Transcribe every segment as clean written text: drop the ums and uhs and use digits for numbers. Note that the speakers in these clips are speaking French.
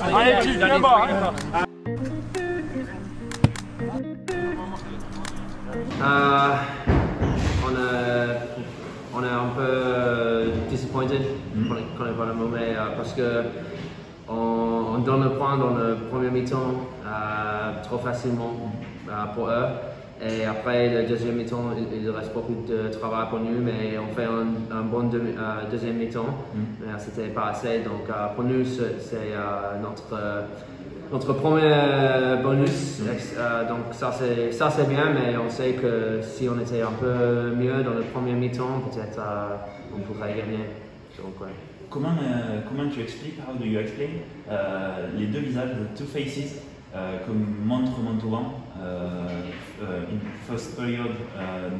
Allez, tu viens voir. On est un peu disappointed quand on est pas le mauvais parce que on donne le point dans le premier mi-temps trop facilement pour eux. Et après le deuxième mi-temps, il reste beaucoup de travail pour nous, mais on fait un bon deuxième mi-temps. C'était pas assez, donc pour nous c'est notre premier bonus. Donc ça c'est bien, mais on sait que si on était un peu mieux dans le premier mi-temps, peut-être on pourrait gagner. Donc, ouais. Comment tu expliques, how do you explain les deux visages, the two faces, que montre Montauban in first period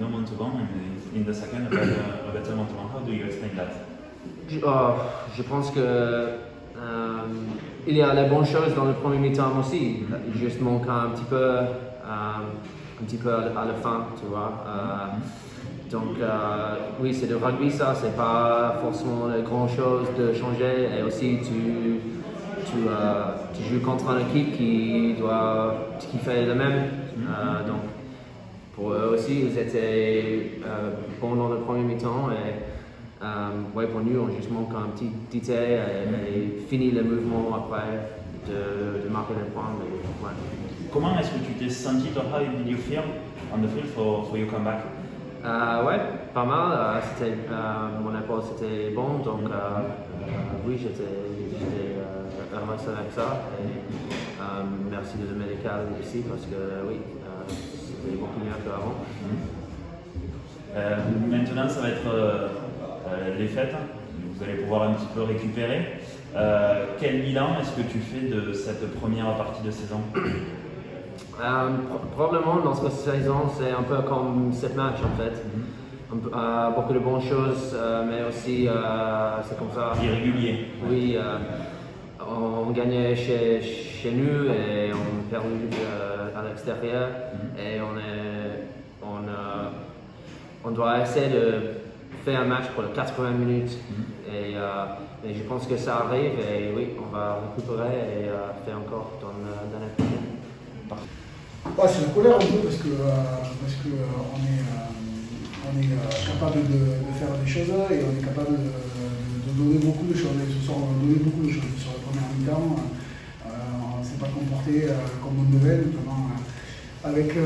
no Montauban and in the second a better Montauban. How do you explain that? Je pense que il y a les bonnes choses dans le premier mi-temps aussi. Il juste manque un petit peu à la fin, tu vois. Donc oui, c'est le rugby, ça, c'est pas forcément la grande chose de changer. Et aussi, tu joues contre une équipe qui fait le même. Donc pour eux aussi, ils étaient bons dans le premier mi-temps. Ouais, pour nous, on juste manque un petit détail et finit le mouvement après de marquer les points. Mais, ouais. Comment est-ce que tu t'es senti, toi, how did you feel on the field for your comeback? Ouais, pas mal. Mon épaule c'était bon, donc oui, j'étais heureux avec ça. Et merci de le médical ici parce que oui, c'était beaucoup mieux qu'avant. Maintenant, ça va être les fêtes. Vous allez pouvoir un petit peu récupérer. Quel bilan est-ce que tu fais de cette première partie de saison? Probablement dans cette saison, c'est un peu comme cette match en fait. Beaucoup de bonnes choses, mais aussi c'est comme ça. Irrégulier. Oui, on gagnait chez nous et on perdait à l'extérieur. Et on doit essayer de faire un match pour les 80 minutes. Et je pense que ça arrive et oui, on va récupérer et faire encore dans l'année prochaine. Ouais, c'est la colère un peu parce que on est capable de faire des choses et on est capable de donner beaucoup de choses. Et ce soir, on a donné beaucoup de choses sur la première mi-temps. On ne s'est pas comporté comme on devait, notamment avec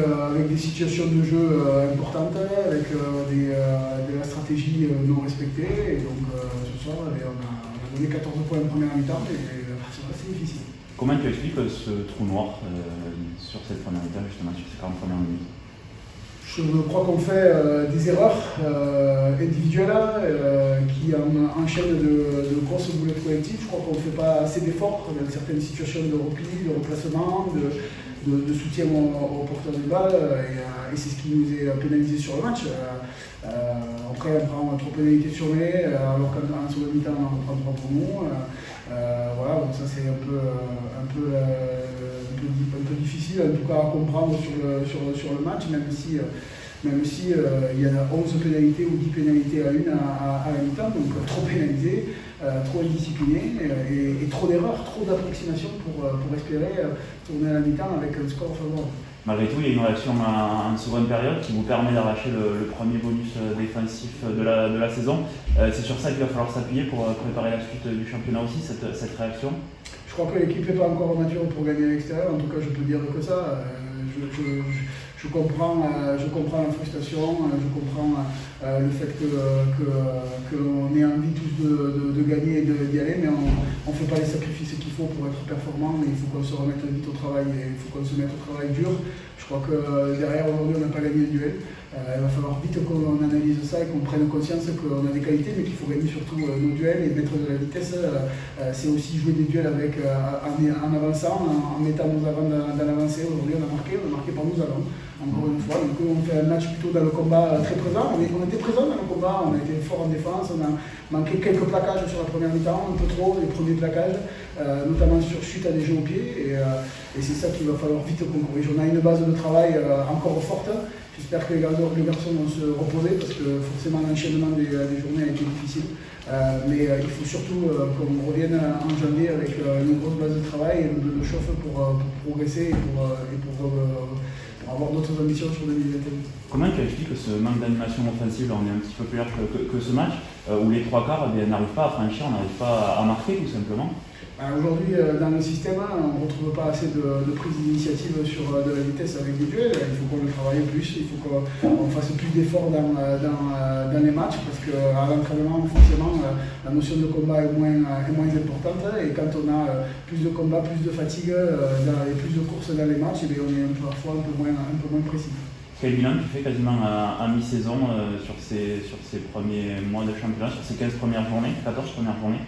des situations de jeu importantes, avec de la stratégie non respectée. Et donc ce soir, on a donné 14 points en première mi-temps et c'est assez difficile. Comment tu expliques ce trou noir sur cette première mi-temps, justement, sur ces 40 premières minutes? Je crois qu'on fait des erreurs individuelles qui enchaînent de grosses boulettes collectives. Je crois qu'on ne fait pas assez d'efforts dans certaines situations de repli, de replacement, de soutien au porteur de balle et c'est ce qui nous est pénalisé sur le match. Après, on prend trop pénalité sur les, alors qu'en sur le mi-temps, on prend 3 pour nous. Voilà, donc ça c'est un peu difficile en tout cas à comprendre sur le match, même si il y en a 11 pénalités ou 10 pénalités à la mi-temps, donc trop pénalisé, trop indiscipliné et trop d'erreurs, trop d'approximations pour espérer tourner à la mi-temps avec un score favorable. Malgré tout, il y a une réaction en seconde période qui vous permet d'arracher le premier bonus défensif de la saison. C'est sur ça qu'il va falloir s'appuyer pour préparer la suite du championnat aussi, cette réaction? Je crois que l'équipe n'est pas encore mature pour gagner à l'extérieur, en tout cas je peux dire que ça. Je comprends la frustration, je comprends le fait qu'on ait envie tous de gagner et d'y aller, mais on ne fait pas les sacrifices qu'il faut pour être performant. Il faut qu'on se remette vite au travail et il faut qu'on se mette au travail dur. Je crois que derrière aujourd'hui on n'a pas gagné le duel. Il va falloir vite qu'on analyse ça et qu'on prenne conscience qu'on a des qualités, mais qu'il faut gagner surtout nos duels et mettre de la vitesse. C'est aussi jouer des duels en avançant, en mettant nos avants dans l'avancée. Aujourd'hui on a marqué par nos avants, encore une fois. Donc on fait un match plutôt dans le combat très présent. On était présent dans le combat, on a été fort en défense, on a manqué quelques plaquages sur la première mi-temps, un peu trop, les premiers plaquages, notamment sur chute à des jeux au pied. Et c'est ça qu'il va falloir vite qu'on corrige. On a une base de travail encore forte. J'espère que les garçons vont se reposer parce que forcément l'enchaînement des journées a été difficile. Mais il faut surtout qu'on revienne en janvier avec une grosse base de travail et le chauffe pour progresser et pour avoir d'autres ambitions sur 2021. Comment tu expliques ce manque d'animation offensive? On est un petit peu plus large que ce match, où les trois quarts n'arrivent pas à franchir, on n'arrive pas à marquer tout simplement? Aujourd'hui, dans le système, on ne retrouve pas assez de prise d'initiative sur de la vitesse avec des duels. Il faut qu'on le travaille plus, il faut qu'on fasse plus d'efforts dans les matchs parce qu'à l'entraînement, forcément, la notion de combat est moins importante. Et quand on a plus de combats, plus de fatigue et plus de courses dans les matchs, on est parfois un peu moins précis. Quel bilan tu fais quasiment à mi-saison sur ces premiers mois de championnat, sur ces 15 premières journées, 14 premières journées?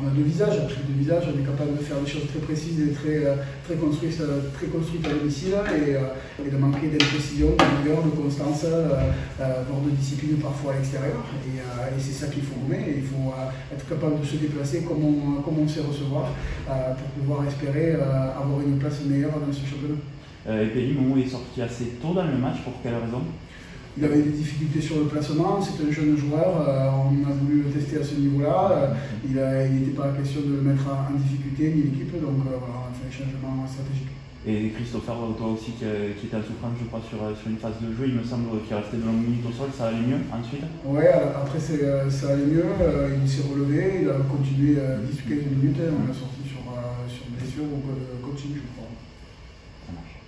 On a deux visages, on est capable de faire des choses très précises et très construites à domicile et de manquer d'imprécision, de rigueur, de constance, voire de discipline parfois à l'extérieur. Et c'est ça qu'il faut gommer. Il faut être capable de se déplacer comme on sait recevoir pour pouvoir espérer avoir une place meilleure dans ce championnat. Epeli Momo est sorti assez tôt dans le match, pour quelle raison? Il avait des difficultés sur le placement, c'est un jeune joueur, on a voulu le tester à ce niveau-là, il n'était pas question de le mettre en difficulté ni l'équipe, donc voilà, on a fait un changement stratégique. Et Christopher, toi aussi qui était en souffrance je crois sur une phase de jeu, il me semble qu'il est resté de longues minutes au sol, ça allait mieux ensuite? Oui, après ça allait mieux, il s'est relevé, il a continué 10 ou 15 minutes, on l'a sorti sur blessure ou coaching je crois. Ça marche.